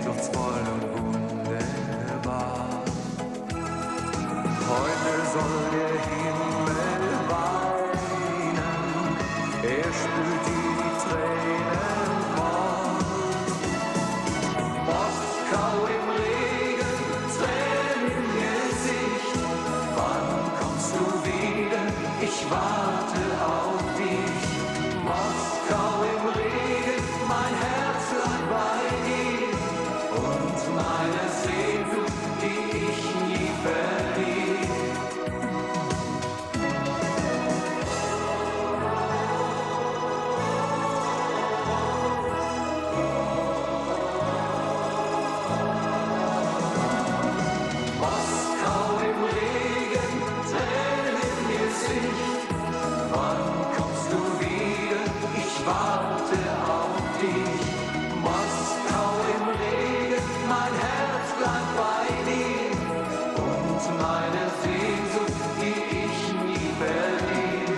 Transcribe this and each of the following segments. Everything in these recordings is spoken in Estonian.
sehnsuchtsvoll und wunderbar. Heute soll der Himmel weinen, er spült die Tränen fort. Moskau im Regen, Tränen im Gesicht, wann kommst du wieder? Ich warte auf dich. Moskau im Regen, mein Herz lag bei dir und meine Sehnsucht, die ich nie verlieh. Moskau im Regen, Tränen im Gesicht, wann kommst du wieder? Ich warte auf dich. Moskau im Regen, mein Herz bleibt bei dir und meine Sehnsucht, die ich nie verlieh.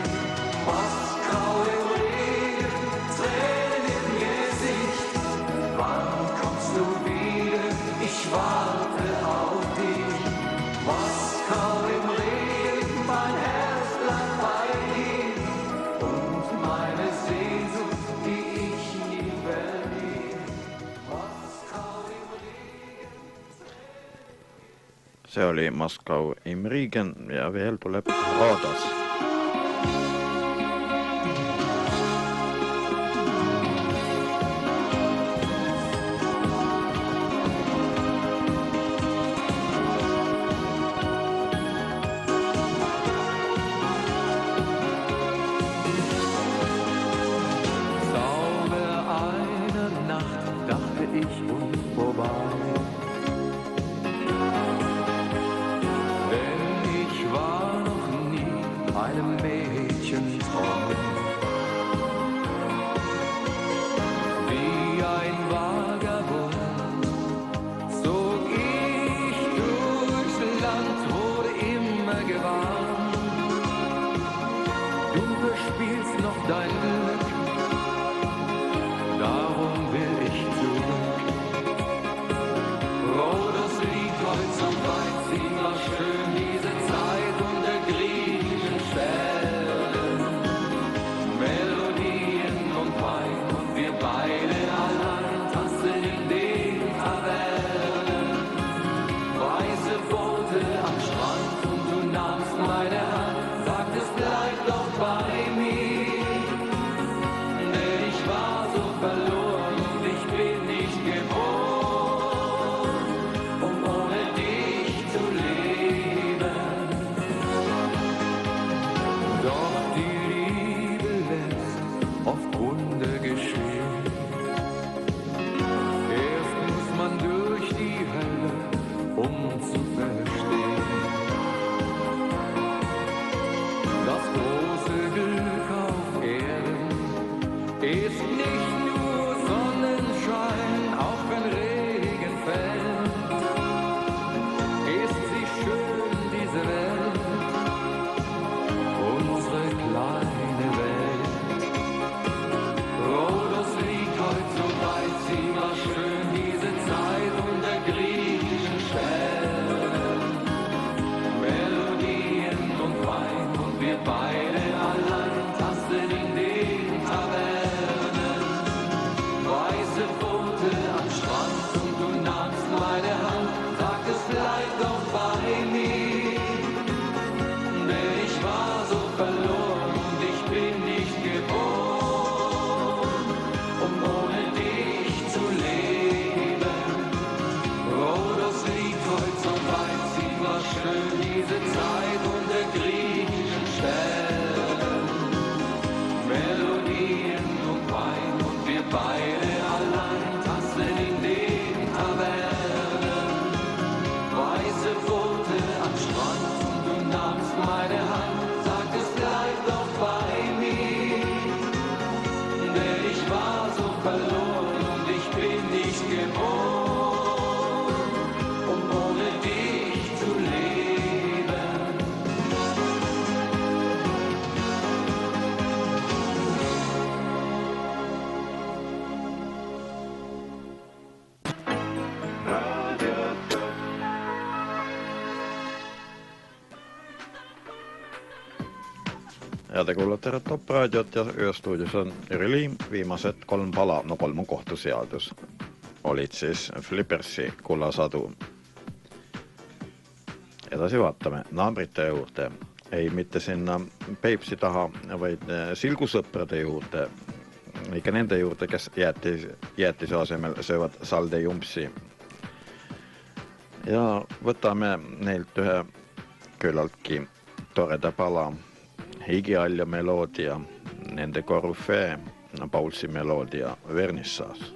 Moskau im Regen, Tränen im Gesicht, wann kommst du wieder? Ich warte auf dich. Moskau im Regen, mein Herz bleibt bei dir und meine Sehnsucht, die ich nie verlieh. Moskau im Regen. See oli Moskau im Regen ja veel tuleb Raadas. Sauber eine Nacht, dachte ich, und vorbei. Denn ich war noch nie einem Mädchen treu. Wie ein Vagabund zog ich durchs Land, wurde immer gewarnt. Du verspielst noch dein Glück, darum will ich zurück. Rodos liegt heute so weit, sie war schön diese Zeit unter griechischen Sternen. Ja te kuulate Top Raadiot ja Ööstuudios on Jüri Liim. Viimased 3 pala, no 3 on kohtuseadus, olid siis Flippersi Kullasadu. Edasi vaatame naabrite juurde. Ei mitte sinna Peipsi taha, vaid Silgusõprade juurde. Eikä nende juurde, kes jäätise asemel söövad saldejumpsi. Ja võtame neilt ühe küllaltki toreda pala. Higialjo meloodia, nende korüfee, Paulsi meloodia Vernissas.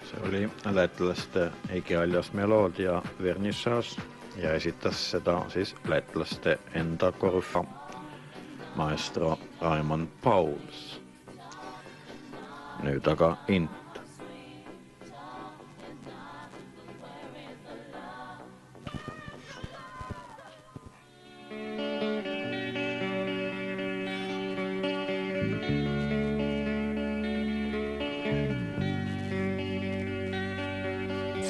Se oli lätlaste Heikki Aljas meloodia Vernissage ja esitas seda siis lätlaste enda korfa maestro Raimond Pauls. Nüüd aga int.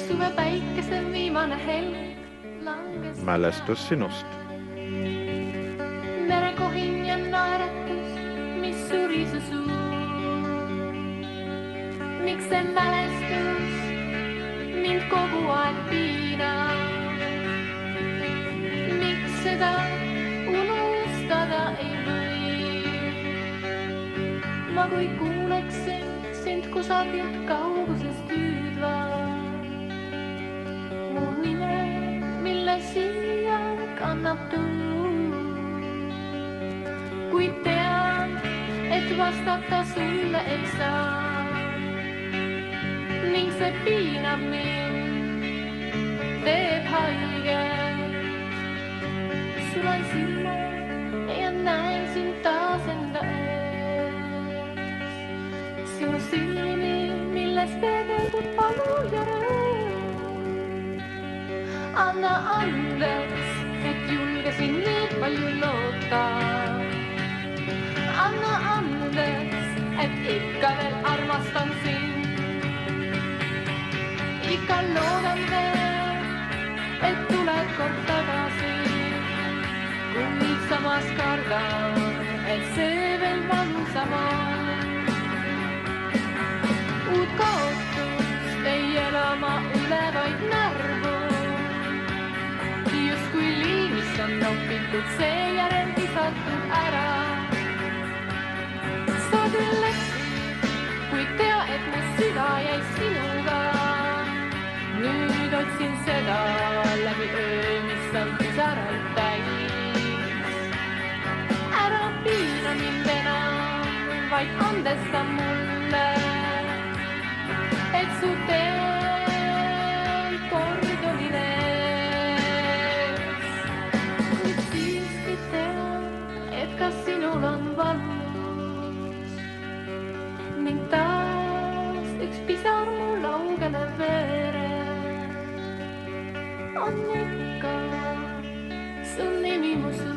Suve päikese viimane helg langes. Mälestus sinust. Merekohin ja naeratus, mis suri su suu. Miks see mälestus mind kogu aeg piinab? Miks seda unustada ei või? Ma kui kuuleksin sind kusagilt kaugusest hüüdva. Mu nime, mille siia kannab tuu. Kuid tean, et vastata sulle ei saa. Ning see piinab mind, teeb haiget. Sulen silma ja näen sind taas enda ees. Sinu silmi, milles peegeldub valu ja rõõm. Anna andeks, et julgesin nii palju loota. Anna andeks, et ikka veel armastan sind. Ikka loodan veel, et tuled kord tagasi. Kuid samas kardan, et see veel valusam on. Uut kaotust ei elama üle vaid närvu. Justkui liimist on nopitud, seejärel visatud ära. Sa küll läksid, kuid tea, et mu süda jäi sinuga. Nüüd otsin seda läbi öö, mis on pisaraid täis. Ära piina mind enam, vaid andesta mulle, et su teel kord oli lees. Kuid siiski tean, et ka sinul on valus. Ning taas üks pisar mu laugele veere. On ikka su nimi mu suu.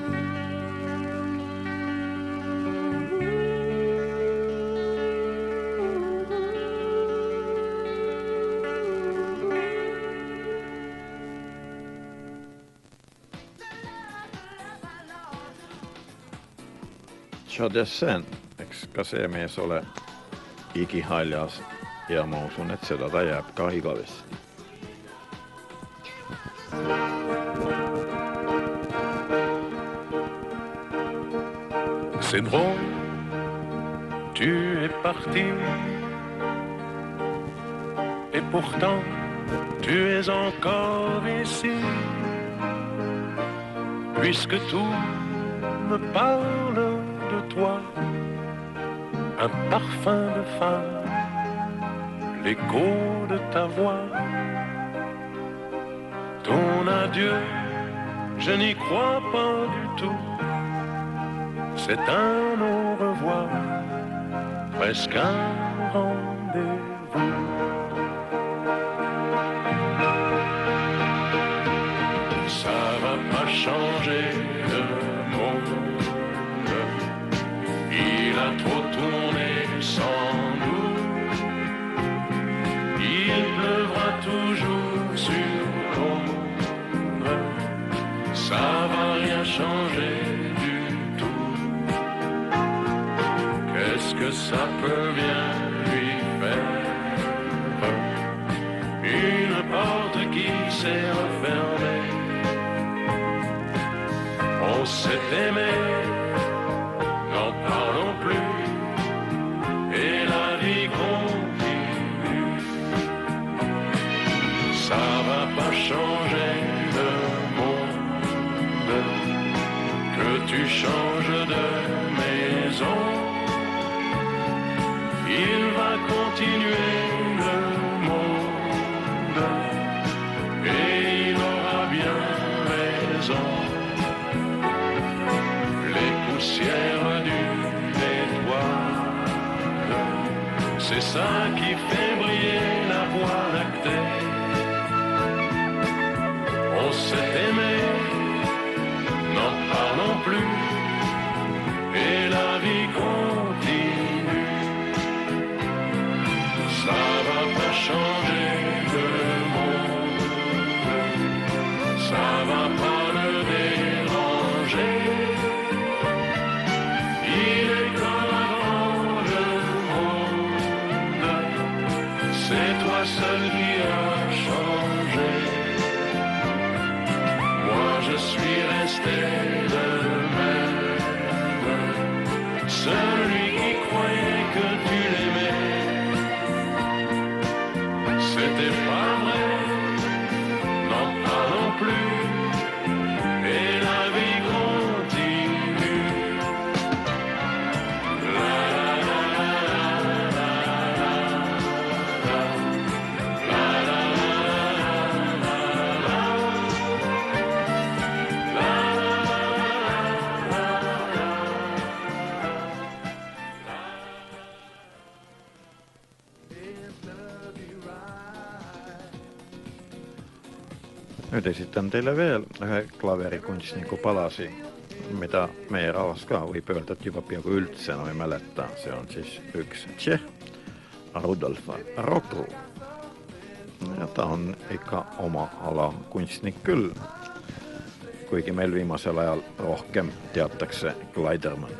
Chadesen, eks ka see mees ole igihaljas ja ma usun, et seda ta jääb ka igavesti. C'est drôle, tu es parti. Et pourtant, tu es encore ici. Puisque tout me parle de toi, un parfum de femme, l'écho de ta voix. Ton adieu, je n'y crois pas du tout. C'est un au revoir, presque un rendez-vous. Ça va pas changer le monde. Il a trop tourné sans nous. Il pleuvra toujours sur l'ombre. Ça va rien changer. Qu'est-ce que ça peut bien lui faire? Une porte qui s'est refermée. On s'est aimé, n'en parlons plus. Et la vie continue. Ça va pas changer le monde. Que tu changes de maison. Il va continuer le monde. c'est ça qui fait briller la voie lactée. On s'est aimé, n'en parlons plus, et la vie continue. Ça va pas changer le monde, ça va pas le déranger. Il est comme avant le monde, c'est toi seul qui as changé. Moi je suis resté le même, celui qui croyait que tu l'aimais. C'était pas vrai, n'en parlons plus, et la vie continue. La la la la la la la Nyt esitän teille vielä yhden klaverikunstniku palasi, mitä meidän Alaska oli pöydät jopa pian kuin yltsen oli mälettää. Se on siis yksi Tseh, Rudolf Rokru. Ja tää on eikä oma ala kunstnik kyllä. Kuitenkin meillä viimeisellä ajalla rohkem teattakseen Kleiderman.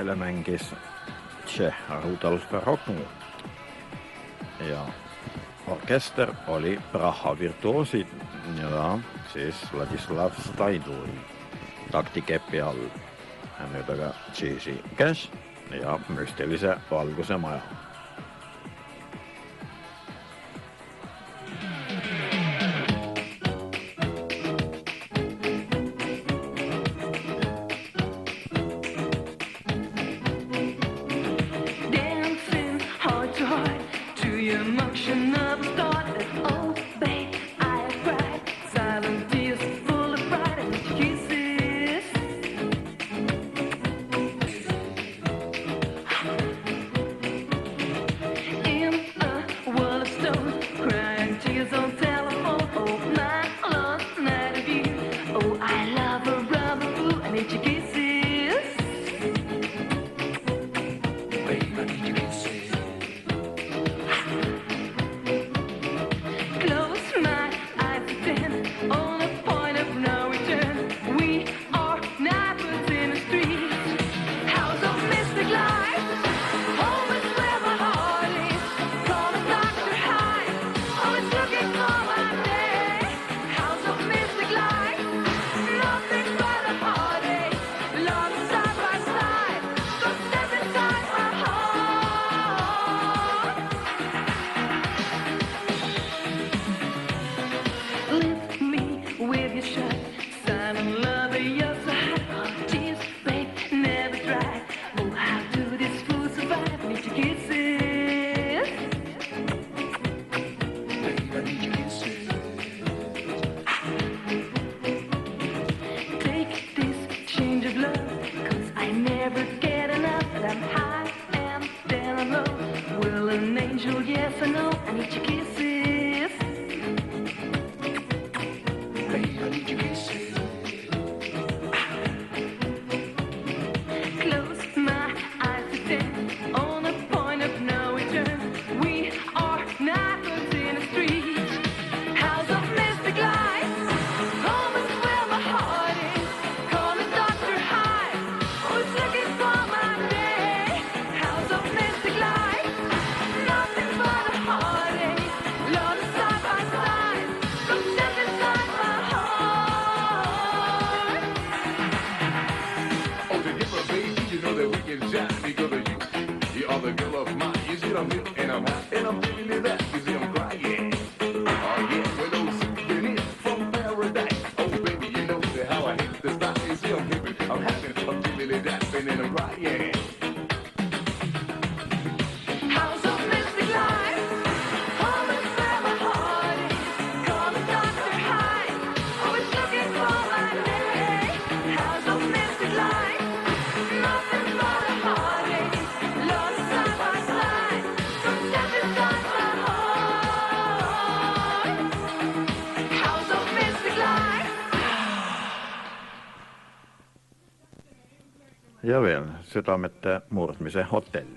meile mängis Rudolf Rockmu ja orkester oli Praha virtuoosid ja siis Vladislav Staiduri taktikepi all. Nüüd aga Cheesy Cash ja müstilise valguse maja. Ja veel Südamete murdmise hotell.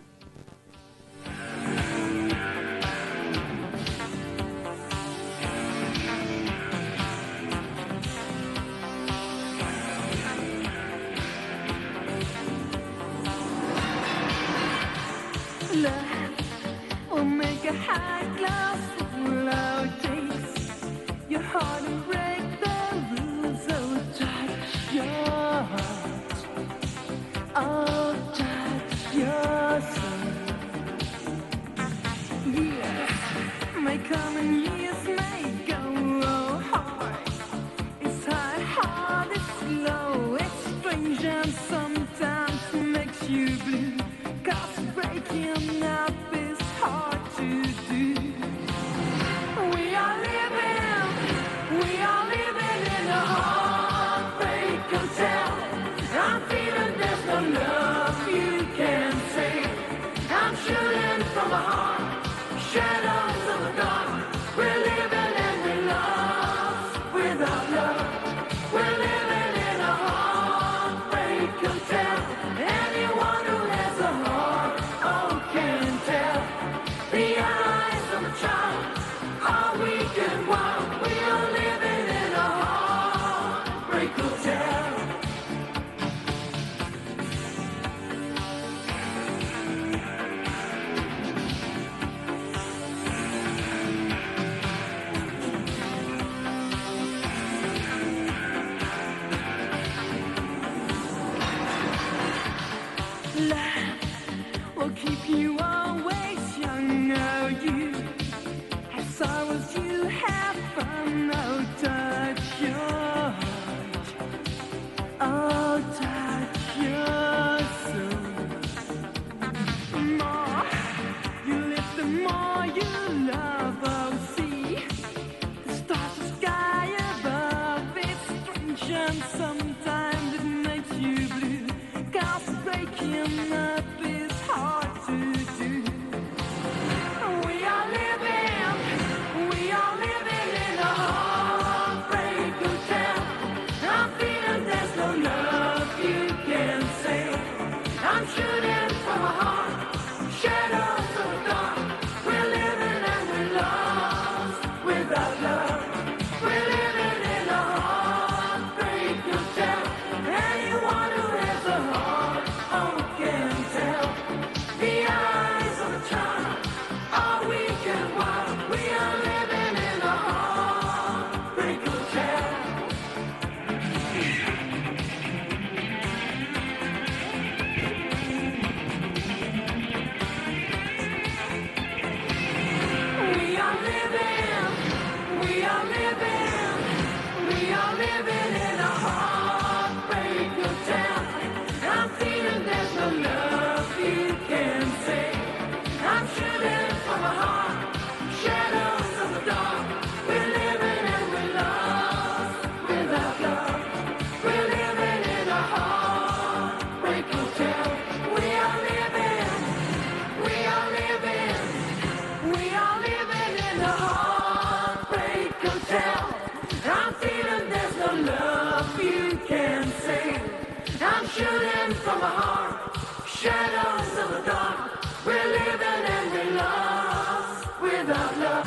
shadows of the dark. We're living and we're lost without love.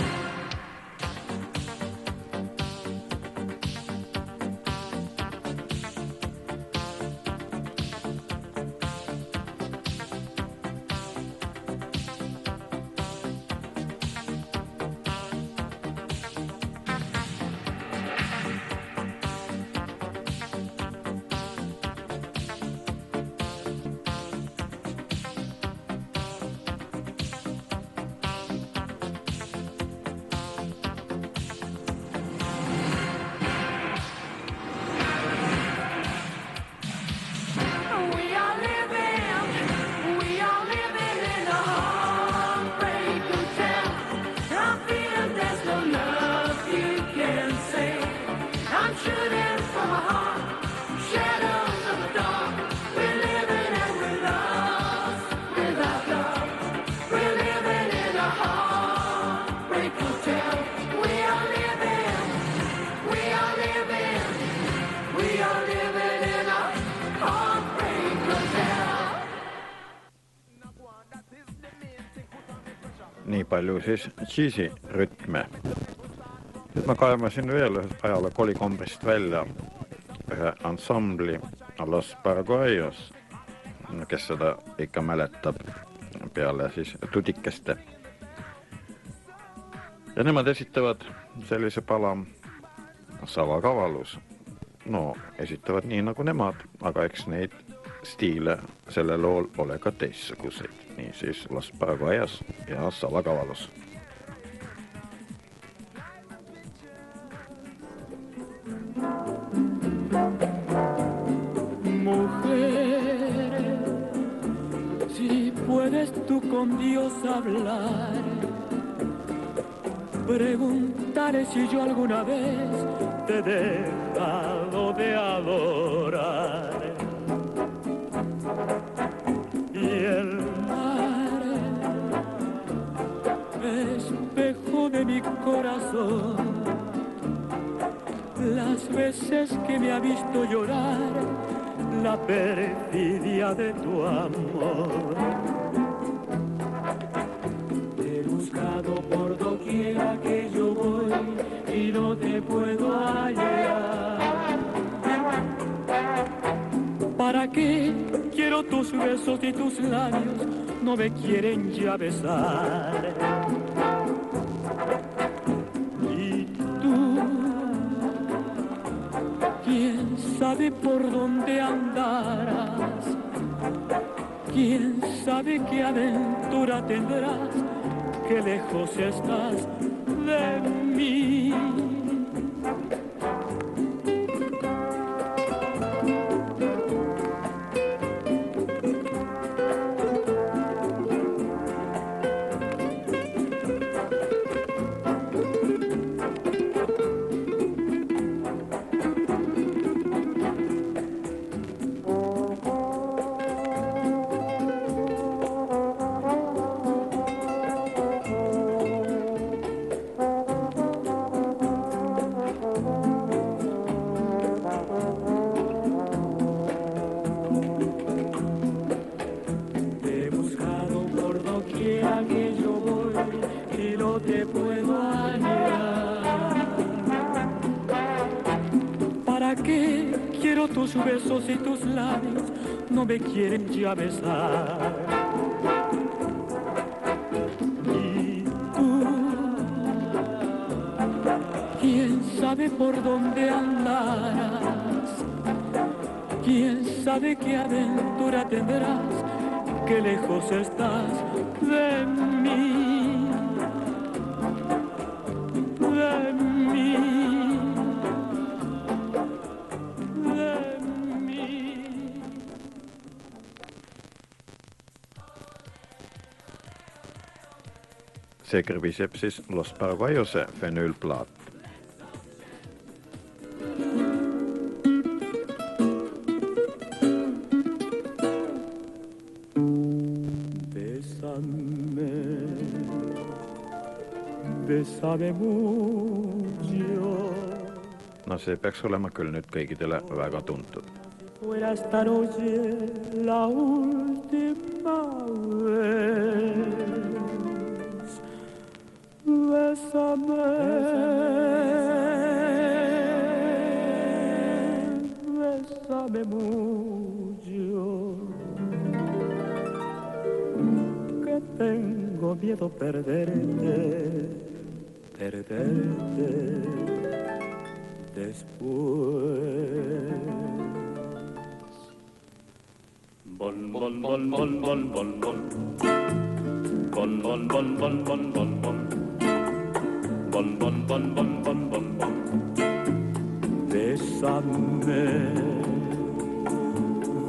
Nii palju siis cheesy rütme. Nüüd ma kaemasin veel ühest ajale kolikombrist välja ühe ansambli Los Paraguayos, kes seda ikka mäletab peale siis tudikeste. Ja nemad esitavad sellise pala Salakavalus. No, esitavad nii nagu nemad, aga eks neid stiile selle lool ole ka teistsuguseid. Nii siis Los Paraguayos ja Salakavalus. Mujer, si puedes tú con Dios hablar, preguntaré si yo alguna vez te he dejado de adorar. Y el mar, espejo de mi corazón, las veces que me ha visto llorar la perfidia de tu amor. Te he buscado por doquiera que yo voy y no te puedo hallar. ¿Para qué quiero tus besos y tus labios no me quieren ya besar? Y tú, ¿quién sabe por dónde andarás? ¿Quién sabe qué aventura tendrás? Qué lejos estás de mí. Tus besos y tus labios no me quieren ya besar. Y tú, ¿quién sabe por dónde andarás? ¿Quién sabe qué aventura tendrás? Qué lejos estás de mí, de mí. Seker Bisepsis Los Paraguayos fenylplaat. Bésame, bésame mucho. No see peaks olema küll nüüd kõigidele väga tuntud. fuera esta noche la última vez, bésame, bésame mucho, que tengo miedo perderte después. Bon bon bon bon bon bon bon. Bon bon bon bon bon bon bon. Bon bon bon bon bon bon bon. Bésame,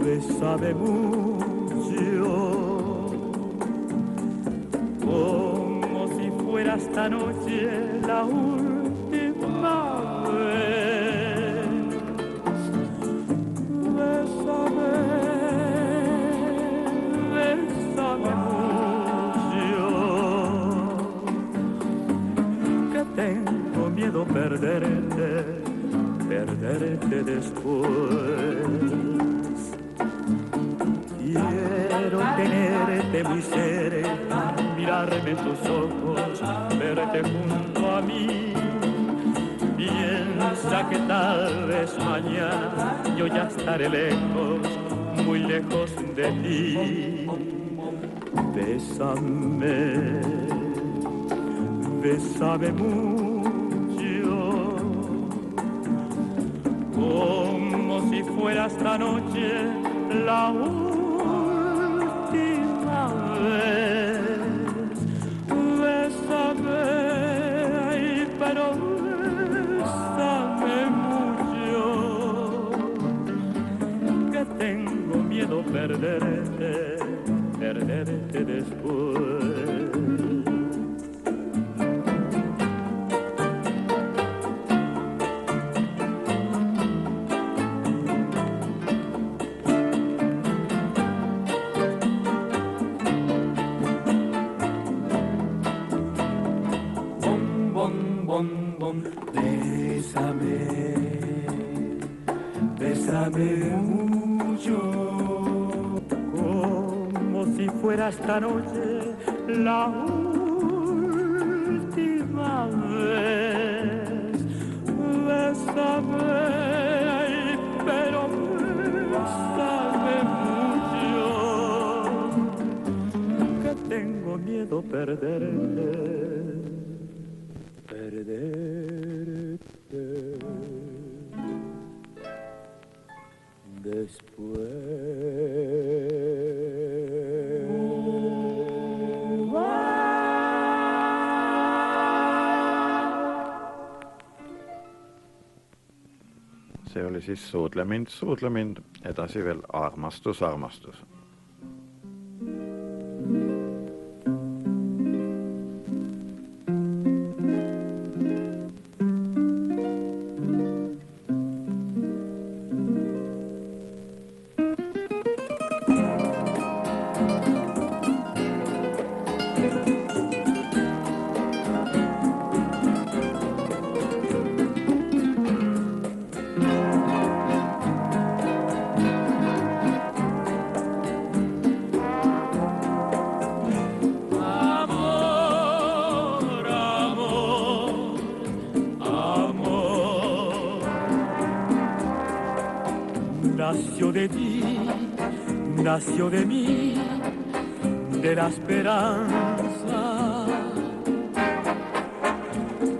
bésame mucho, como si fuera esta noche la última vez. Bésame, bésame mucho, que tengo miedo perderte después. Quiero tenerte muy cerca, mirarme en tus ojos, verte junto a mí. Piensa que tal vez mañana yo ya estaré lejos, muy lejos de ti. Bésame, bésame mucho, como si fuera esta noche la última vez. Bésame, ay, pero bésame mucho, que tengo miedo perderte después. Bésame, bésame mucho, como si fuera esta noche la última vez. Bésame, ay, pero bésame mucho, que tengo miedo perderte después. See oli siis Suudle mind, edasi veel Armastus. Nació de ti, nació de mí, de la esperanza.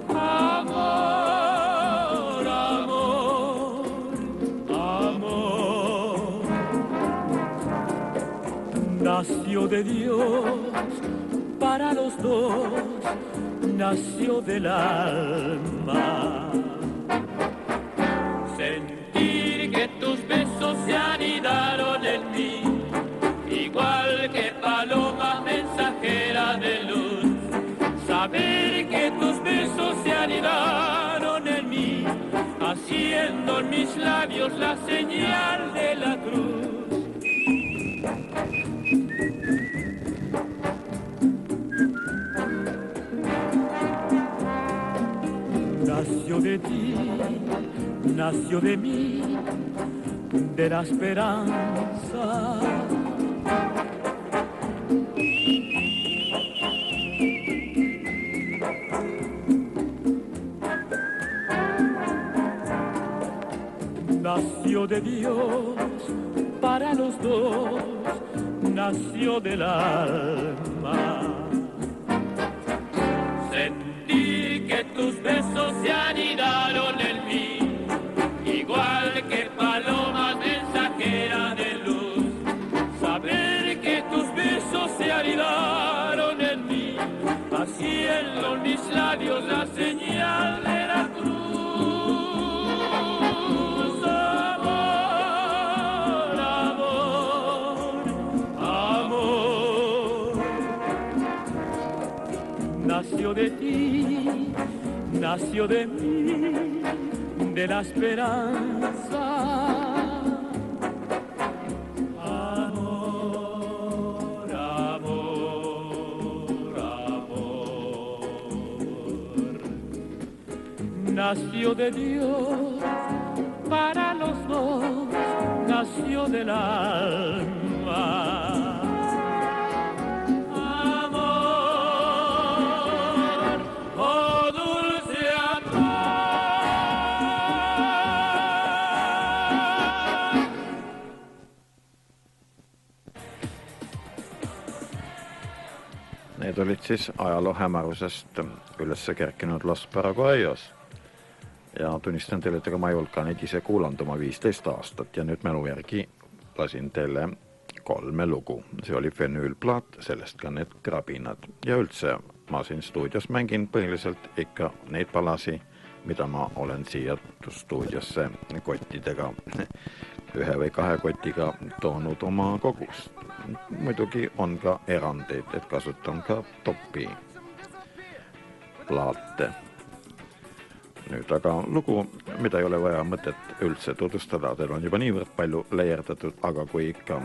Amor, amor, amor. Nació de Dios para los dos, nació del alma. Que tus besos se anidaron en mí, igual que paloma mensajera de luz. Saber que tus besos se anidaron en mí, haciendo en mis labios la señal de la cruz. Nació de ti, nació de mí, de la esperanza. Nació de Dios para los dos, nació del alma. Sentir que tus besos se anidaron en mí, igual que palomas mensajeras de luz. Saber que tus besos se anidaron en mí, haciendo en mis labios la señal de la cruz. Nació de ti, nació de mí, de la esperanza. Amor, amor, amor. Nació de Dios para los dos, nació del alma. Need olid siis ajaloo hämarusest ülesse kerkinud Los Paraguayos. Ja tunnistan teile, et ega ma ei olnud ka neid ise kuulanud oma 15 aastat ja nüüd mälu järgi lasin teile 3 lugu. See oli fenüülplaat, sellest ka need krabinad. Ja üldse ma siin stuudios mängin põhiliselt ikka neid palasi, mida ma olen siia stuudiosse kottidega, 1 või 2 kotiga toonud oma kogust. Muidugi on ka erandeid, et kasutan ka topi plaate. Nüüd aga lugu, mida ei ole vaja mõtet üldse tutvustada, teil on juba niivõrd palju leierdatud, aga kui ikka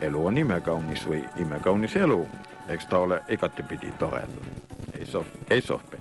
elu on imekaunis või imekaunis elu, eks ta ole igatepidi tore. Ei sohpi.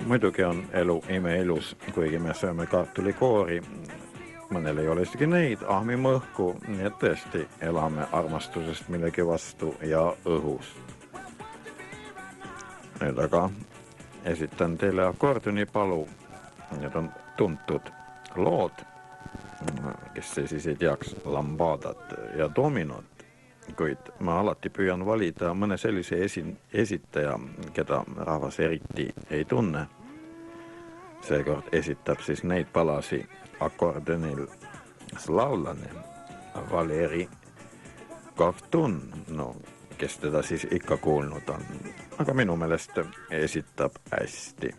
Muidugi on elu imeilus, kuigi me sööme kartulikoori. Mõnel ei ole isegi neid, ahmime õhku, nii et tõesti elame armastusest millegi vastu ja õhust. Nüüd aga esitan teile akordionipalu. Need on tuntud lood, kes siis ei teaks lambadat ja dominot, kuid ma alati püüan valida mõne sellise esitaja, keda rahvas eriti ei tunne. Seekord esitab siis neid palasi akordionil slaavlane Valeri Kovtun, no kes teda siis ikka kuulnud on, aga minu meelest esitab hästi.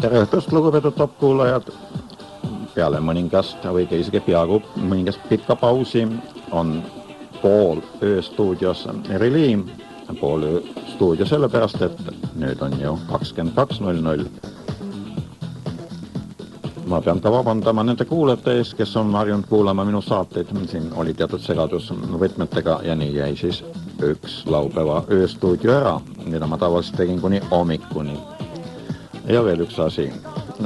Tere õhtust, lugupeetud top-kuulajad. Peale mõningast või isegi peaaegu mõningast pikka pausi on pool ööstuudios Rili. Pool ööstuudio sellepärast, et nüüd on ju 22:00. Ma pean ka vabandama nende kuulajate ees, kes on harjunud kuulama minu saateid. Siin oli teatud segadus võtmetega ja nii jäi siis üks laupäeva ööstuudio ära, mida ma tavaliselt tegin kuni hommikuni. Ja veel üks asi.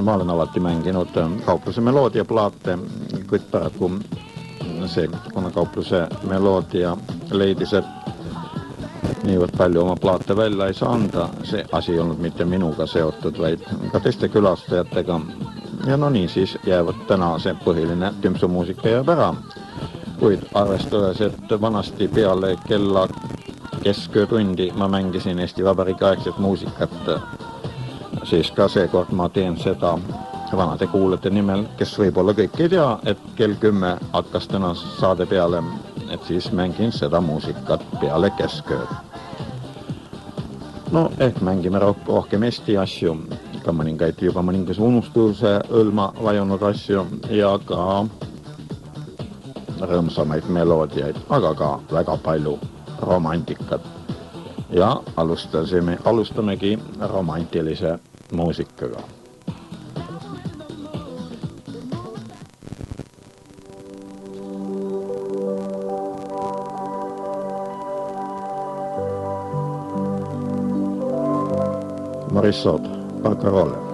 Ma olen alati mänginud kaupluse meloodiaplaate, kuid paraku see, kuna kaupluse meloodia leidis, et niivõrd palju oma plaate välja ei saa anda, see asi ei olnud mitte minuga seotud, vaid ka teiste külastajatega. Ja no nii siis jäävad täna see põhiline tümpsumuusika jääb ära. Kuid arvestades, et vanasti peale kella kesköötundi ma mängisin Eesti Vabariigi aegset muusikat, siis ka seekord ma teen seda vanade kuulajate nimel, kes võib-olla kõik ei tea, et kell 10 hakkas täna saade peale, et siis mängin seda muusikat peale keskööd. No ehk mängime rohkem Eesti asju, ka mõningaid juba mõningas unustuse õlma vajunud asju ja ka rõõmsamaid meloodiaid, aga ka väga palju romantikat. Ja alustamegi romantilise muusikaga. Morissot, Barcarolle.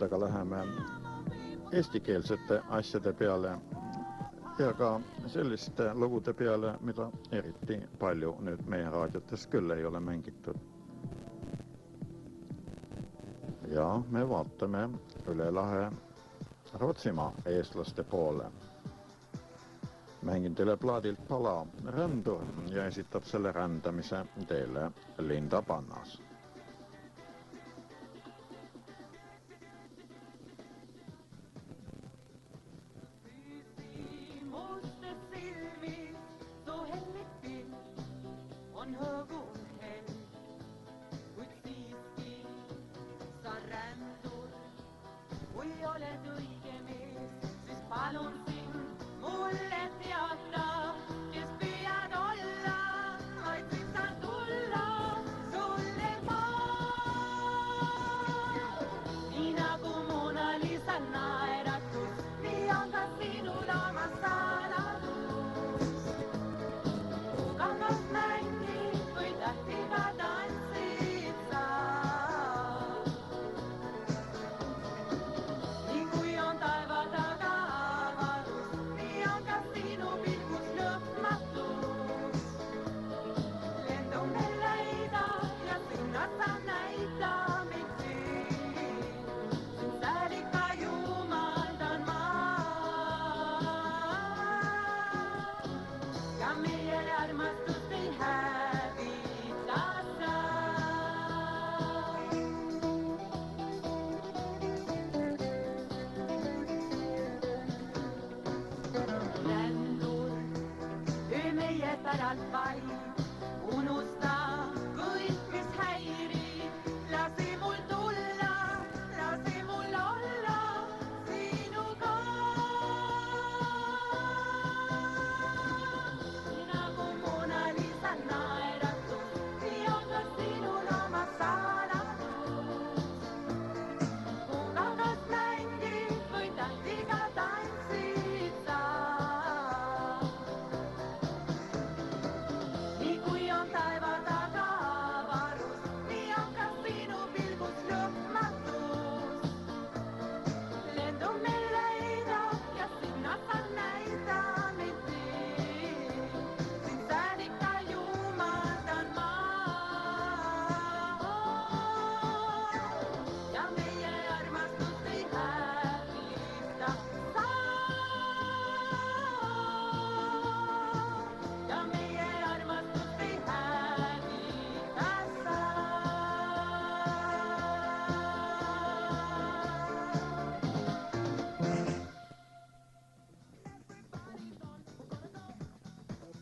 aga läheme eestikeelsete asjade peale ja ka selliste lugude peale, mida eriti palju nüüd meie raadiotes küll ei ole mängitud. Ja me vaatame üle lahe Rootsimaa eestlaste poole. Mängin teile plaadilt pala Rändur ja esitab selle rändamise teile Linda Pannas.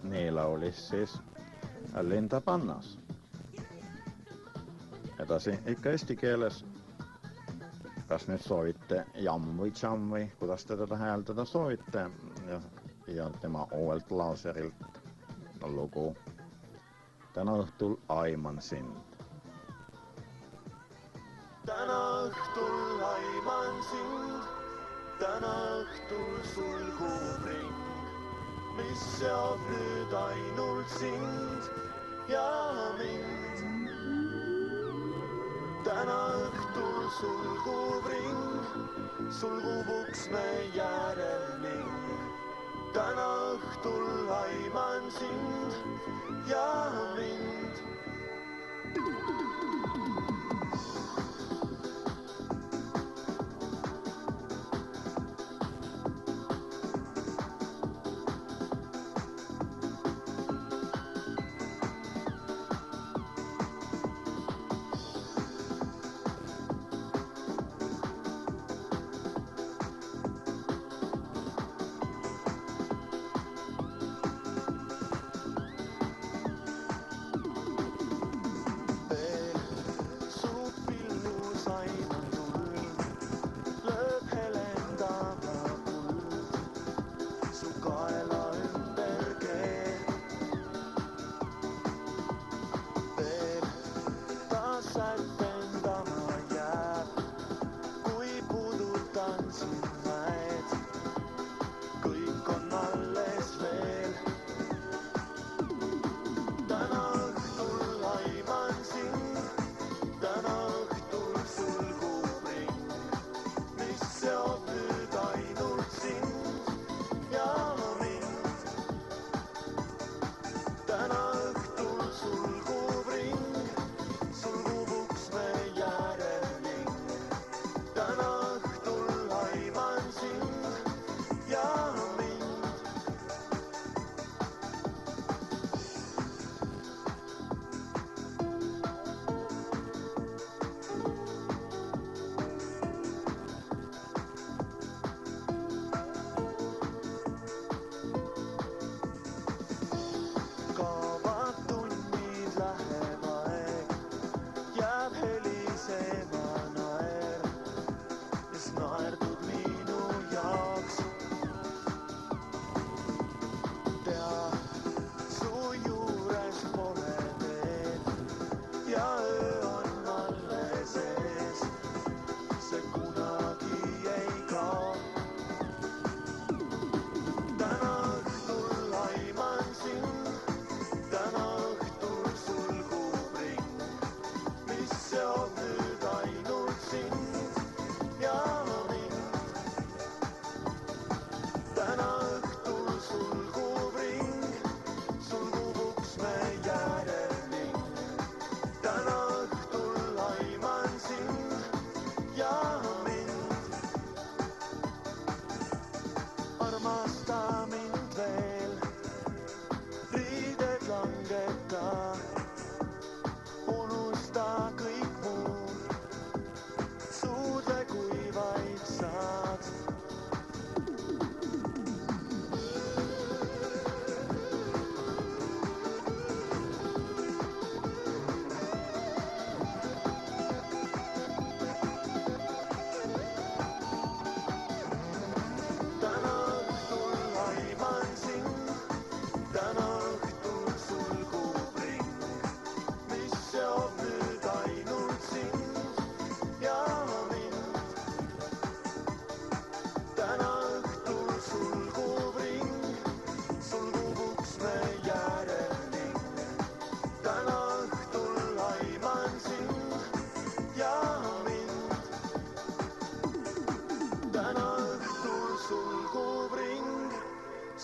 Niillä olisi siis Linda Pannas. Edasi ikka eesti keeles. Kas nyt sovitte jammi, kuidas te tätä häältätä sovitte? Ja tema uudelta lauserilta luku. Tänä õhtul aiman sind. Tänä õhtul aiman sind, tänä õhtul sulgub ring, mis seob nüüd ainult sind ja mind. Tänä õhtul sulgub ring, sulgub uks me järel ning. Tänä õhtul aiman sind ja mind.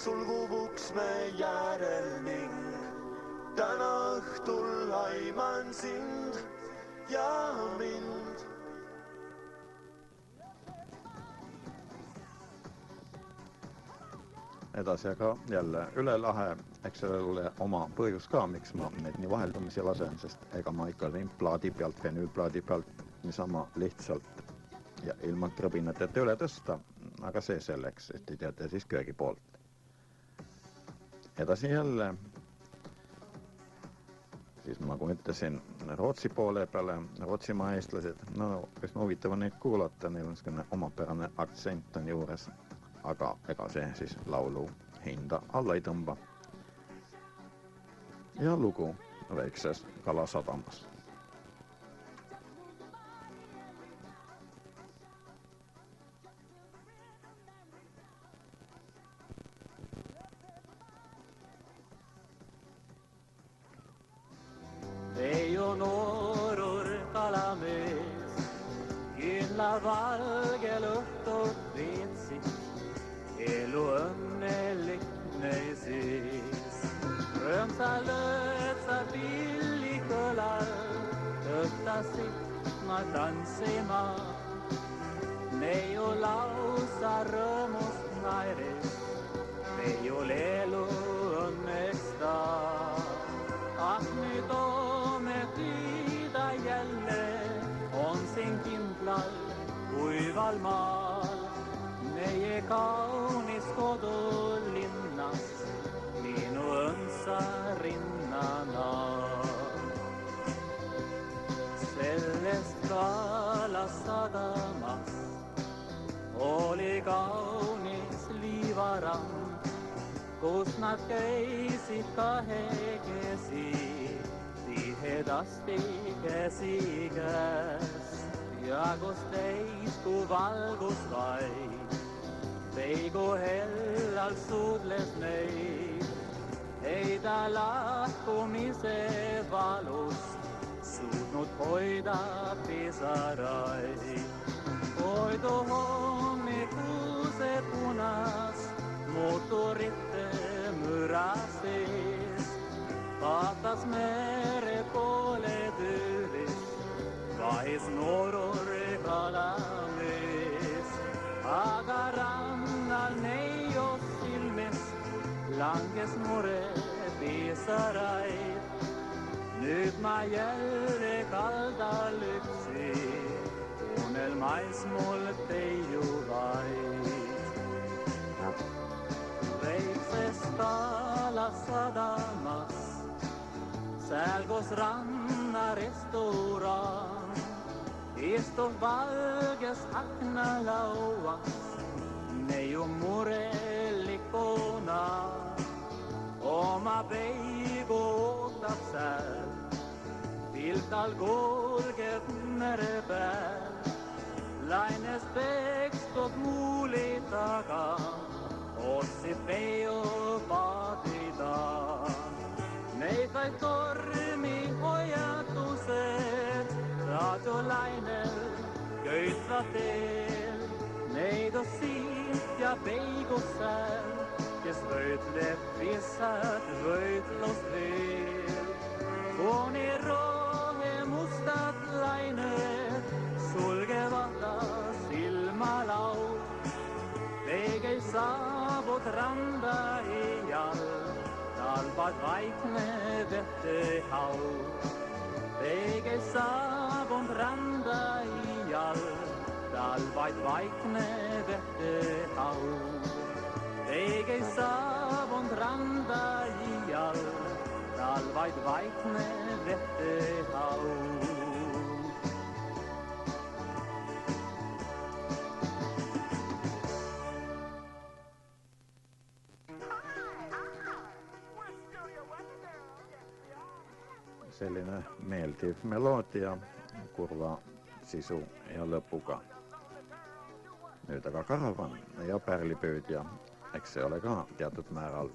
sulgub uksmäe järel ning täna õhtul aiman sind ja mind. Edasi aga jälle üle lahe, eks ole oma põhjus ka, miks ma neid nii vaheldumisi lasen, sest ega ma ikka plaadi pealt, vinüülplaadi pealt niisama lihtsalt ja ilma trõbinateta üle tõsta, aga see selleks, et te teate siis köögi poolt. Edasi jälle, siis nagu ütlesin, Rootsi poole peale, Rootsimaa eestlased, no üsna huvitav on neid kuulata, neil on selline omapärane aktsent on juures, aga ega see siis laulu hinda alla ei tõmba. Ja lugu väikses kalasadamas. Veijo noorur kalamees, külla valgel õhtut viitsid, elu õnnelikne siis. Rõõmsa lõõtsa pilli kõlal, tõhtasid ma tantsima, neiu lausa rõõmust naeris, Veijo elu õnneks ta. Ah nüüd oome püüda jälle, on siin kindlal kuival maal, meie kaunis kodulinnas, minu õnsa rinnana. Sellest kalasadamas oli kaunis liivarand, kus nad käisid kahekesi, tihedasti käsi käes. Ja kus teisku valgus vaid, Veigo hellal suudles neid, ei ta lahkumise valust suutnud hoida pisaraid. Hoidu hommikuse punas, mootorite müra sees, vaatas mere poole tüülis, vahis noorur kalamees. Aga rannal neiu silmist langes mure pisaraid. Nüüd ma jälle kaldal üksi, unelmais mul teiu vaid. Väikses kalasadamas, seal kus ranna restauraan, istub valges aknalauas, neiu murelikuna. Oma Veigo ootab seal, piltal kulgeb mere peal, laines pekstud muuli taga, otsib Veijo paadida. Neid vaid tormi hoiatused, raadiolainel köitvad teel. Neid on siit ja Veigos seal, kes võitleb lihtsalt võitlust veel. Kuni rohemustad lained sulgevad ta silmalaud, Veigel saabud randa iial, talvad vaikne vetehaud. Veigel saabud randa iial, talvad vaikne vetehaud. Veigel saabud randa iial, talvad vaikne vetehaud. Selline meeldiv meloodia, kurva sisu ja lõpuga. Nüüd aga karavan ja pärlipöödja, eks see ole ka teatud määral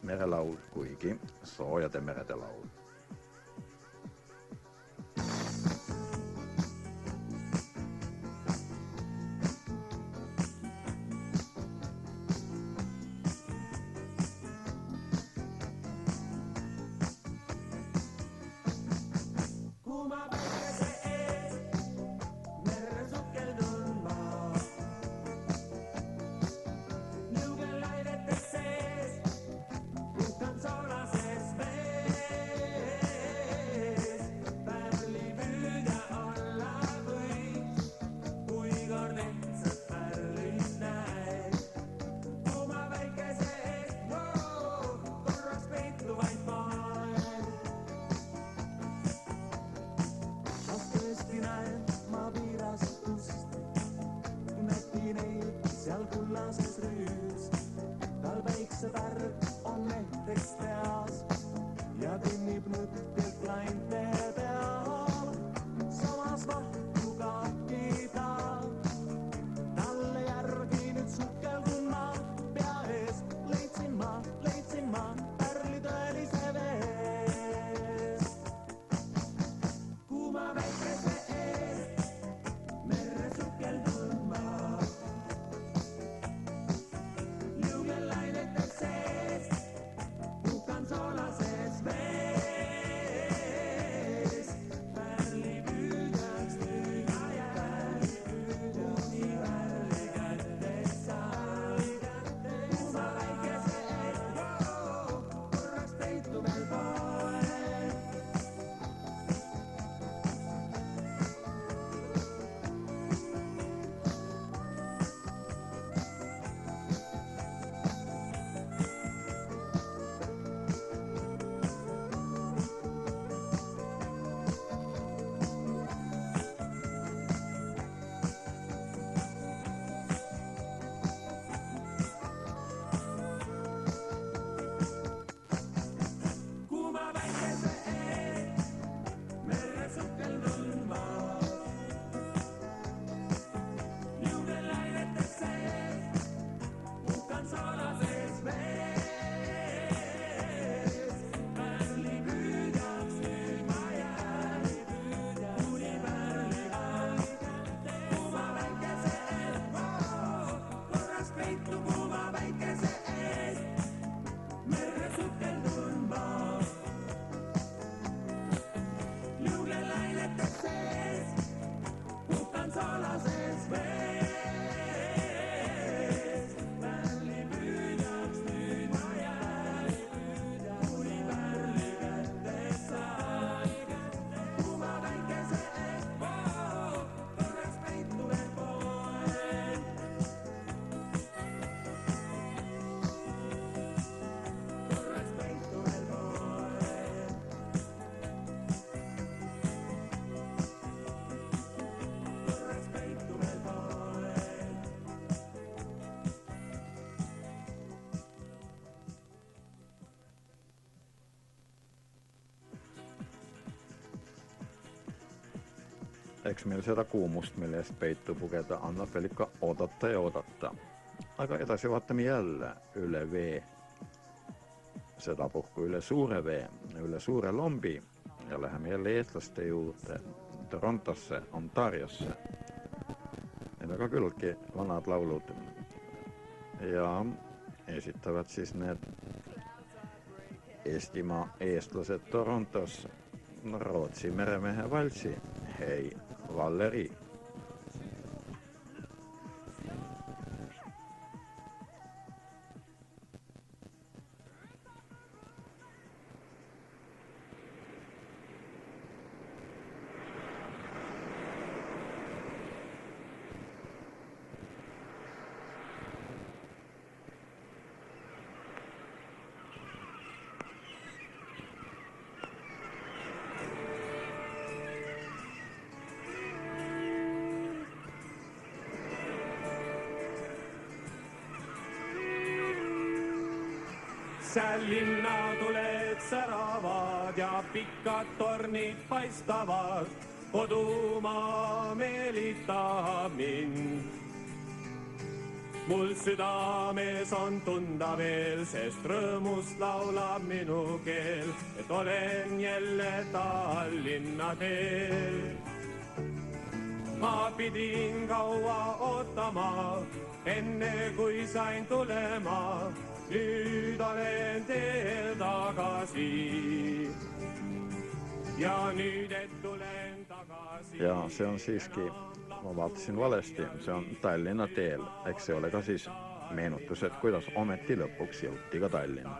merelaul, kuigi soojade merede laul. rüüs. Tal väikse värv on näiteks peas ja kõnnib nutikalt lainte peal. Samas vahtu kaabki ta, talle järgi nüüd sukeldun ma. Pea ees leidsin ma pärli tõelise vees. Kuuma väikese ees merre sukeldun ma. Liugelainete sees puhkan soolases vees. Pärli püüdjaks nüüd ma jään, kuni pärli kätte saan. Kuuma väikese ees korraks peitu veel poole. Kuuma väikese ees merre sukeldun ma. Liugelainete sees puhkan soolases vees. Pärli püüdjaks nüüd ma jään, kuni pärli kätte. Kuuma väikese ees korraks peitu kuuma väikese ees merre sukeldun ma. Liugelainete sees puhkan soolases vees. Pärli püüdjaks nüüd ma jään, kuni pärli kätte saan. Kuuma väikese ees korraks peitu veel poole. Korraks peitu veel poole. Korraks peitu veel poole. Eks meil seda kuumust, mille eest peitu pugeda, annab veel ikka oodata ja oodata. Aga edasi vaatame jälle üle vee. Sedapuhku üle suure vee, üle suure lombi ja läheme jälle eestlaste juurde Torontosse, Ontariosse. Need väga küllaltki vanad laulud ja esitavad siis need Eestimaa eestlased Torontos Rootsi meremehe valsi Hei Valleri. Seal linnatuled säravad ja pikad tornid paistavad. Kodumaa meelitab mind. Mul südames on tunda veel, sest rõõmust laulab minu keel, et olen jälle Tallinna teel. Ma pidin kaua ootama, enne kui sain tulema. Nüüd olen teel tagasi ja nüüd et tulen tagasi. Ja see on siiski, ma vaatasin valesti, see on Tallinna teel. Eks see ole ka siis meenutused, kuidas ometi lõpuks jõuti ka Tallinna.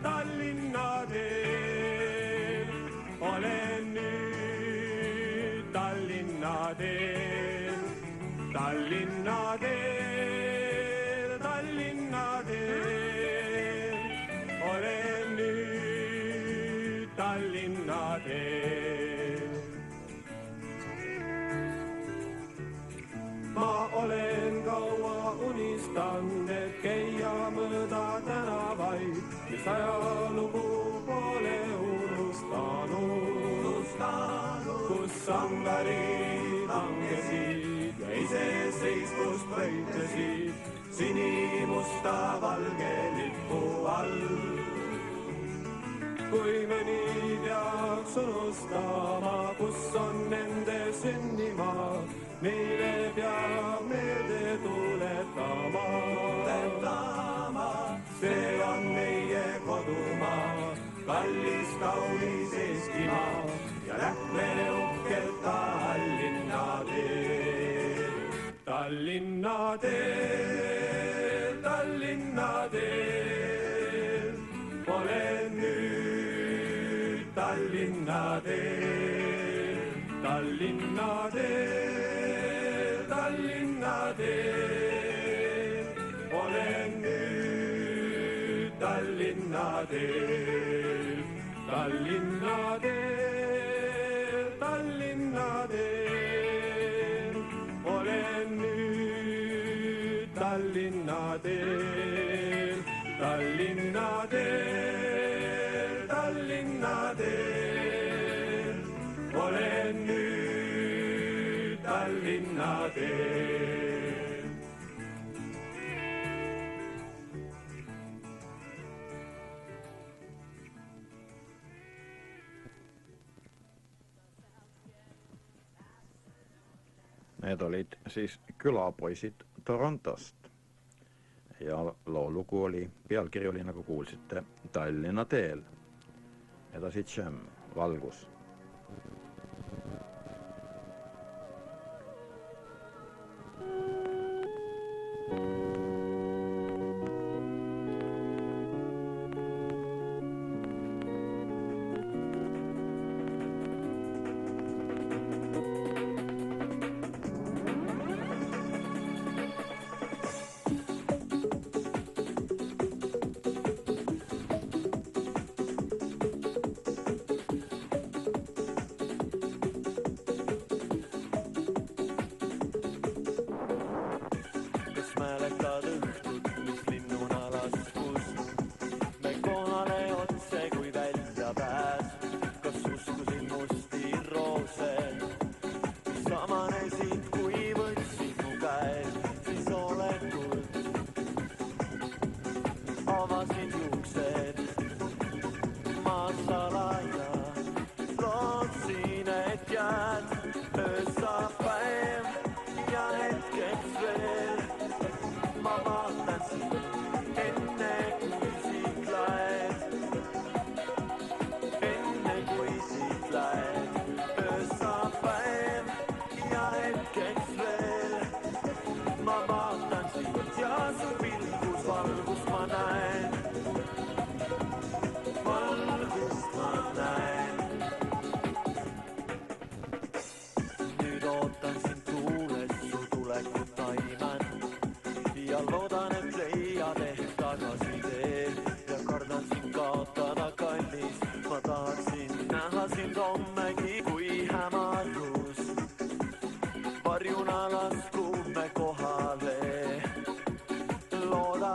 Tallinna teel, olen nüüd Tallinna teel, Tallinna teel. Olen nüüd Tallinna teel. Ma olen sangarid langesid ja iseseisvust võitlesid sinimusta valge lipu all. Kui me nii peaks unustama, kus on nende sünnimaa, meile peab meelde tuletama. See on meie kodumaa, kallis kaunis Eestimaa ja lähme uhkelt Tallinna teel. Tallinna teel, Tallinna teel, olen nüüd Tallinna teel, Tallinna teel, Tallinna teel, olen nüüd Tallinna teel, Tallinna teel, Tallinna teel, olen nüüd Tallinna teel, Tallinna teel, Tallinna teel, olen nüüd Tallinna teel. Need olid siis külapoisid Torontost ja loo lugu oli, pealkiri oli nagu kuulsite, Tallinna teel. Edasi Cem, valgus. Varjun alas kuume kohale, loodan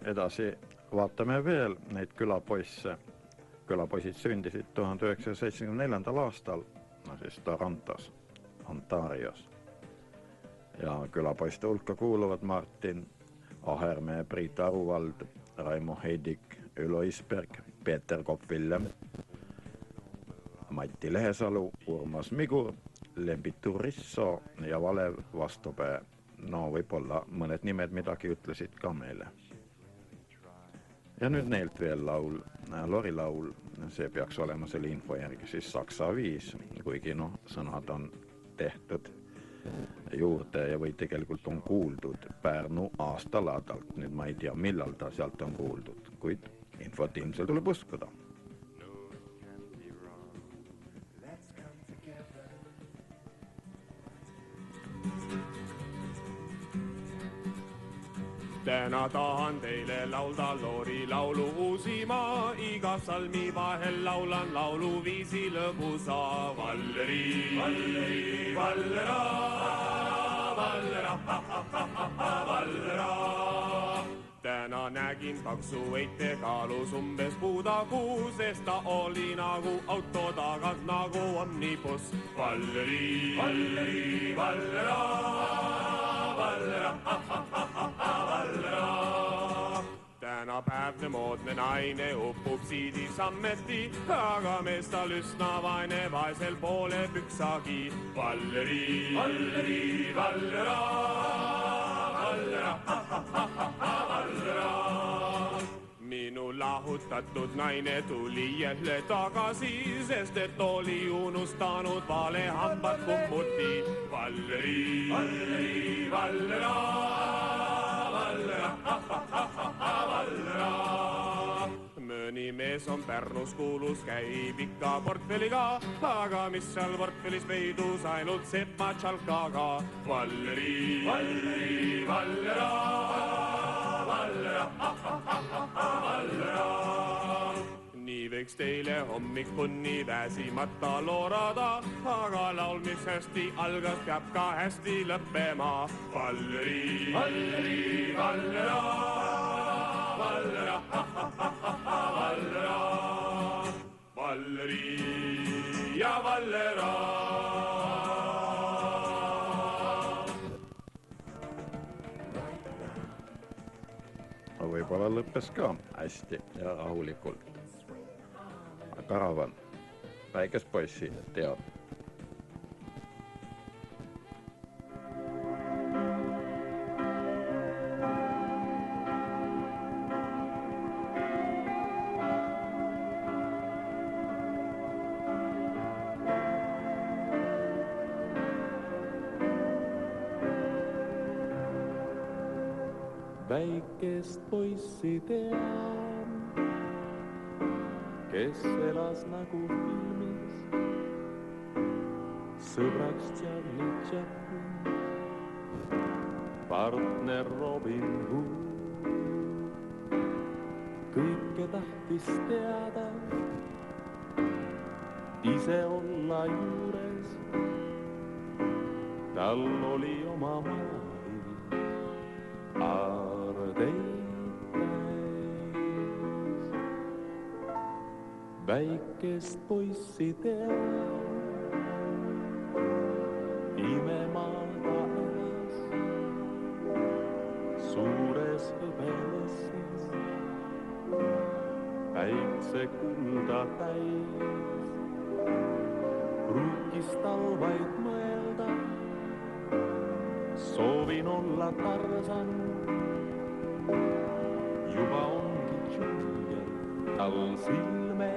edasi vaatame veel neid külapoisse. Külapoisid sündisid 1974. aastal, no siis Torontos, Ontarios. Ja külapoiste hulka kuuluvad Martin Ahermäe, Priit Aruvald, Raimo Heidik, Ülo Isberg, Peeter Kopp-Villem, Matti Lehesalu, Urmas Migur, Lembi Turisso ja Valev Vastupää. No võib-olla mõned nimed midagi ütlesid ka meile. Ja nüüd neilt veel laul, Lori laul, see peaks olema selle info järgi siis Saksa viis, kuigi noh, sõnad on tehtud juurde ja või tegelikult on kuuldud Pärnu aastaladalt. Nüüd ma ei tea, millal ta sealt on kuuldud, kuid infot ilmselt tuleb uskuda. Täna tahan teile laulda Lori laulu uusima, iga salmi vahel laulan lauluviisi lõbusa. Valleri, Valleri, Vallera, Vallera, Vallera. Täna nägin paksu eite kaalus umbes puudaku, sest ta oli nagu auto tagas nagu omnibus. Valleri, Valleri, Vallera, Vallera, Vallera. Tänapäevne moodne naine upub siidis ammeti, aga mees tal üsna vaene vaesel poole püksagi. Valleri, Valleri, Vallera, Vallera, Vallera. Minu lahutatud naine tuli jälle tagasi, sest et oli unustanud vale hambad kummuti. Valleri, Valleri, Vallera, Vallera, Vallera. Mõni mees on Pärnus kuulus, käib ikka portfelliga, aga mis seal portfellis peidus, ainult Sepp Matšalkaga. Valleri, Valleri, Vallera, Vallera, Vallera. Nii võiks teile hommikuni väsimata loorada, aga laul, mis hästi algas, peab ka hästi lõppema. Valleri, Valleri, Vallera, Vallera, Vallera. Valleri ja Vallera. Võib-olla lõppes ka hästi ja rahulikult. Karavan, väikest poissi teab. Väikest poissi tean, kes elas nagu filmis, sõbraks Charlie Chaplin, partner Robin Hood. Kõike tahtis teada, ise olla juures, tal oli oma maailm, ardeid. Väikest poissi tean, imemaata elas, suures hõbelessis, päikse kulda täis. Pruukis tal vaid mõelda, soovin olla Tarzan, juba ongi džungel tal silme.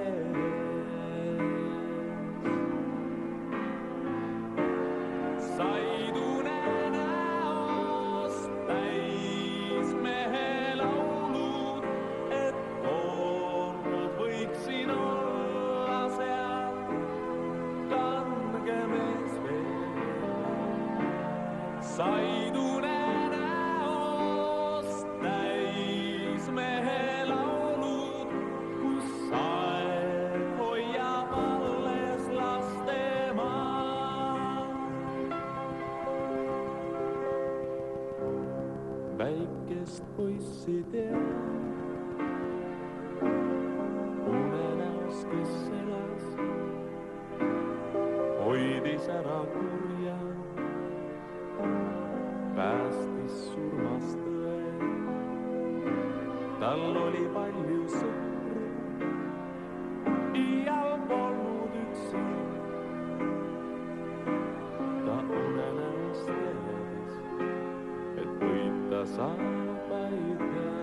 väikest poissi tean. Unenäos, kes elas, hoidis ära kurja, päästis surmast tõe. Tal oli palju sõpru, iial polnud üksi. Ta unenäos teadis, et võita saab vaid head.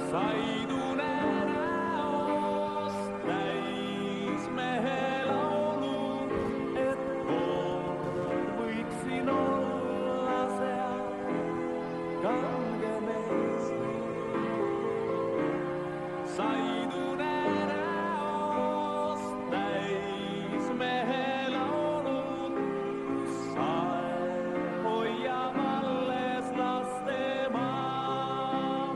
Said unenäost täis mehe laulu, et kord võiksin olla seal kange mees. Said unenäost täis mehe laulu, sae hoiab alles laste maa.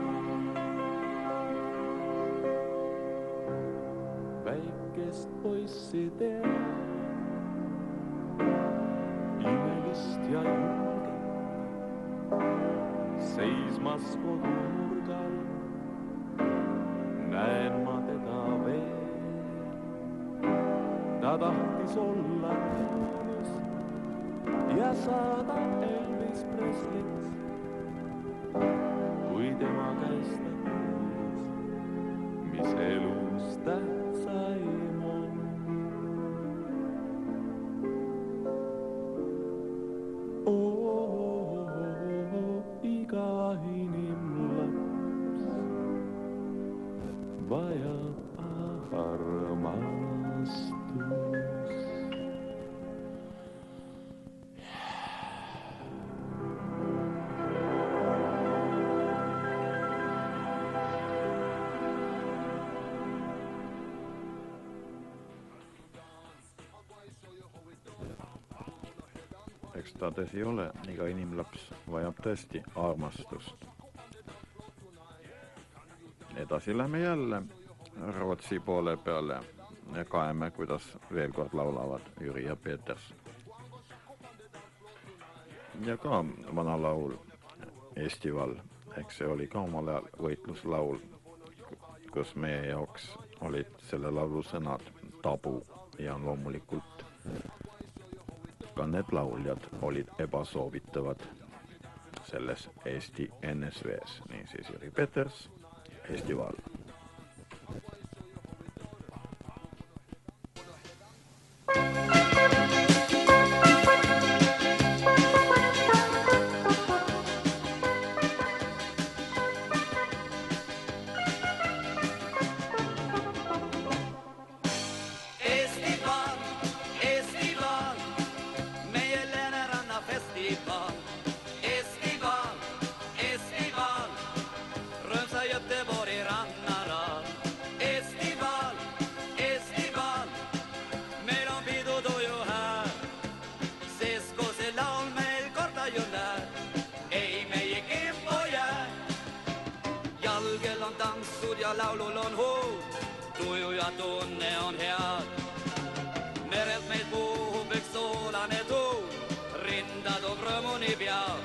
Väikest poissi tean, imelist ja julget, seismas kodunurgal, näen ma teda veel. Ta tahtis olla kuulus ja saada Elvis Presliks, kui tema käest ta kuulis, mis elus tähtsaim on. Iga inimlaps vajab armastust. Eks ta tõsi ole, iga inimlaps vajab tõesti armastust. Edasi lähme jälle Rootsi poole peale ja kaeme, kuidas veel kord laulavad Jüri ja Peeters. Ja ka vana laul Estival, eks see oli ka omal ajal võitluslaul, kus meie jaoks olid selle laulu sõnad tabu ja loomulikult ka need lauljad olid ebasoovitavad selles Eesti NSV-s, nii siis Jüri Peeters, Estival. Laulul on huud, tuju ja tunne on head. Merelt meid puhub üks soolane tuul, rinda toob rõõmuni peab.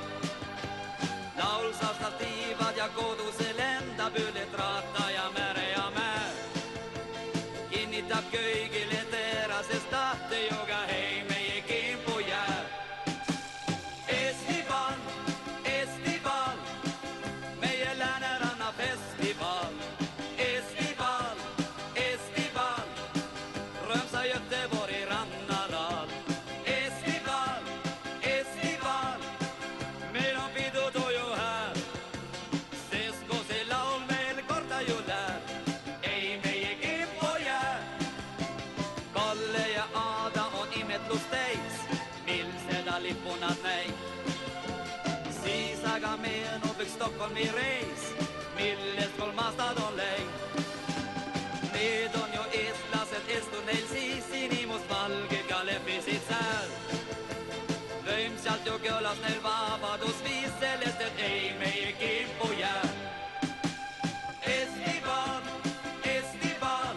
Laul saastab tiivad ja koduse lendab üle traata ja mere ja mäe. Kinnitab kõigile terasest tahte, joka hei meie kimpu jääb. Estival, Estival, meie Lääneranna festival. Lippunat näin. Siis aga meenub üks Stockholmi reis, millest kolmastad on läin. Need on ju eestlased, estud neil siis sinimustvalged ka leppisid sääl. Võimsalt ju kõlas neil vabadusviis sellest, et ei meie kimpu jää. Estival, Estival,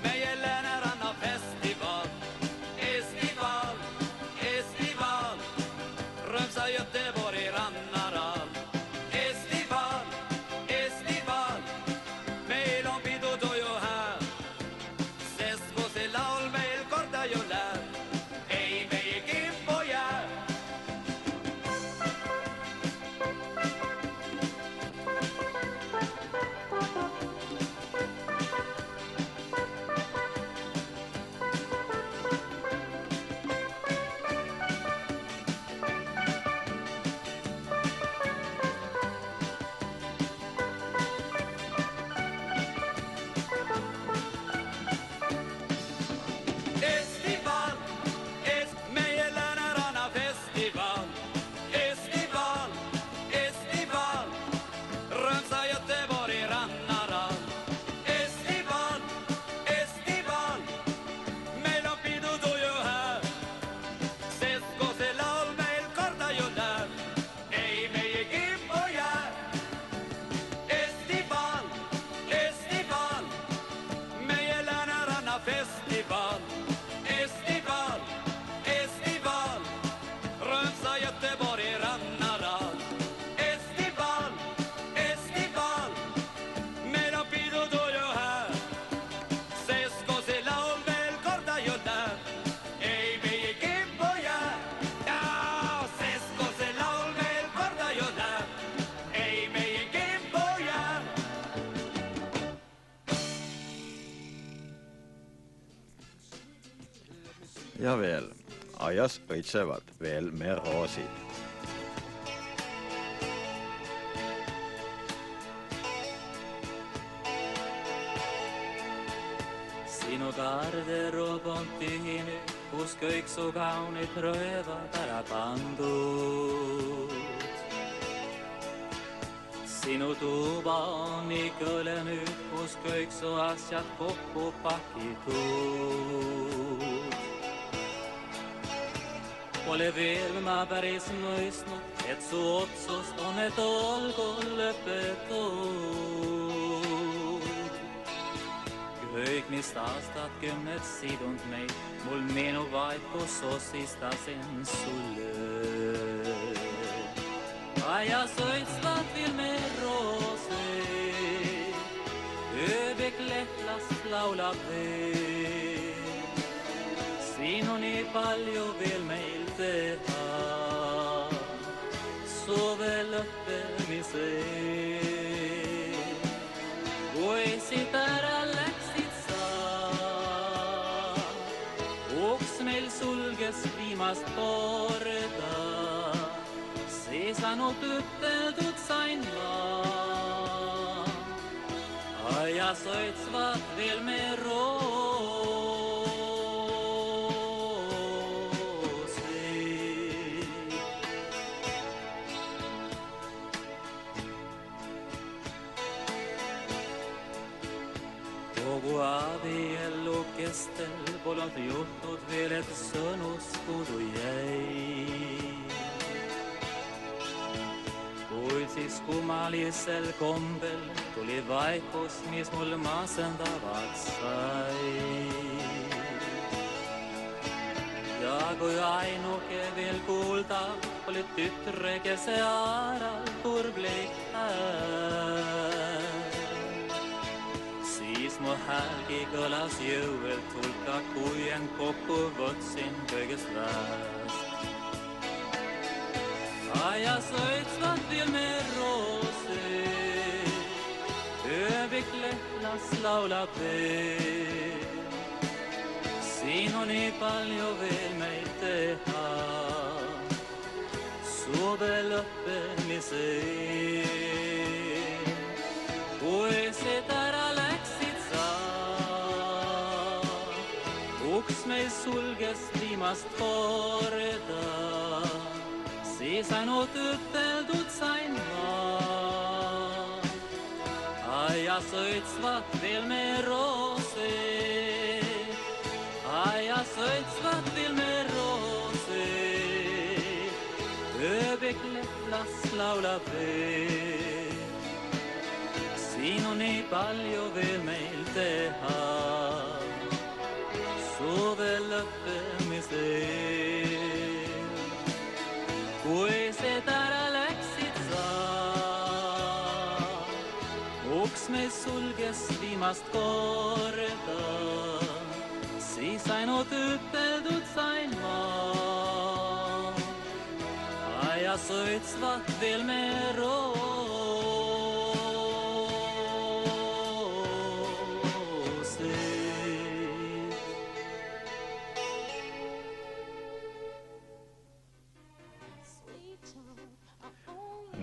meie Lääneranna festival. Estival, Estival, festival, estival, estival. Römsa, Göteborg, Ranarad. Estival, estival. Me lo pido tuyo här. Sesco se la olvel corta yo där. Ey, me que boya. Ja, sesco se la olvel corta yo där. Ey, me que boya. Ja veel, aias õitsevad veel me roosid. Sinu garderoob on tühine, kus kõik su kaunid röövad ära pandud. Sinu tuba on nii kõle nüüd, kus kõik su asjad kokku pakitud. Pole veel ma päris mõistnud, et su otsust on, et olgu lõpetud. Kõik, mis aastad kümned sidunud meid, mul meenub vaid, kus osistasin sulle. Aias õitsvad veel me roosed, ööbek lehtlast laulab veel. Siin on nii palju veel meil teha, suve lõppemisel. Kui siit ära läksid sa, uks meil sulges viimast korda, siis ainult üteldud sain ma. Aias õitsvad veel me kogu abiellu kestel polnud juhtud veel, et sõnust puudu jäi. Kuid siis kummalisel kombel tuli vaikus, mis mul masendavad sai. Ja kui ainuke veel kuulda oli tütre, kes ääral kurblik siis mu häälgi kõlas jõuelt hulka, kui end kokku võtsin kõigest väest. Aias õitsvad veel me roosed, ööbik lehtlas laulab veel. Siin on nii palju veel meil teha, suve lõppemisel. Kui siit ära läksid sa, uks meil sulges viimast korda, siis ainult üteldud sain ma. Aias õitsvad veel me roosed, aias õitsvad veel me roosed, ööbik lehtlas laulab veel. Siin on nii palju veel meil teha, suve lõppemisel. Kui siit ära läksid sa, uks meil sulges viimast korda, siis ainult üteldud sain ma. Aias õitsvad veel me roosed.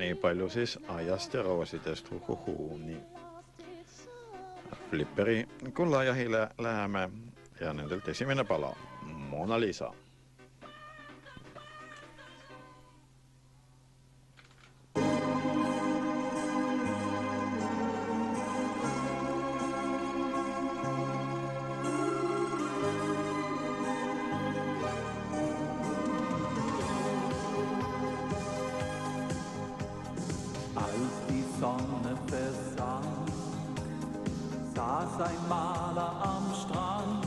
Nii palju siis aiast ja roosidest, nii. Flipperi kullajahile läheme ja nendelt esimene pala, Mona Lisa. Sonne versank, saß ein Maler am Strand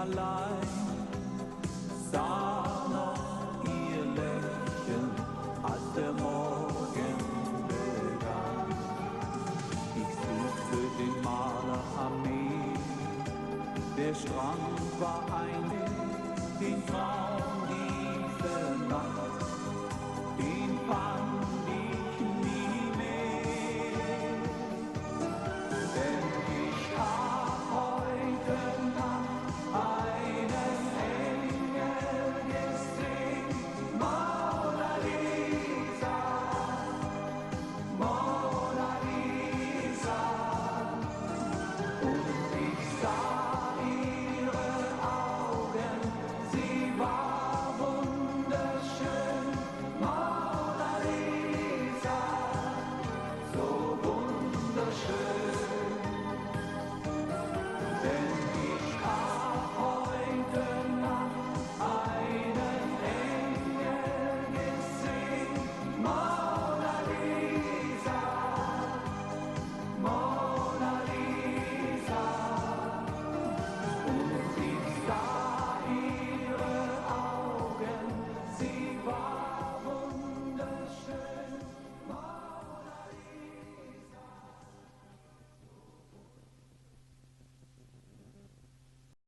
allein, sah noch ihr Lächeln, als der Morgen begann. Ich suchte den Maler am Meer, der Strand war einig, den Traum dieser Nacht, den Fall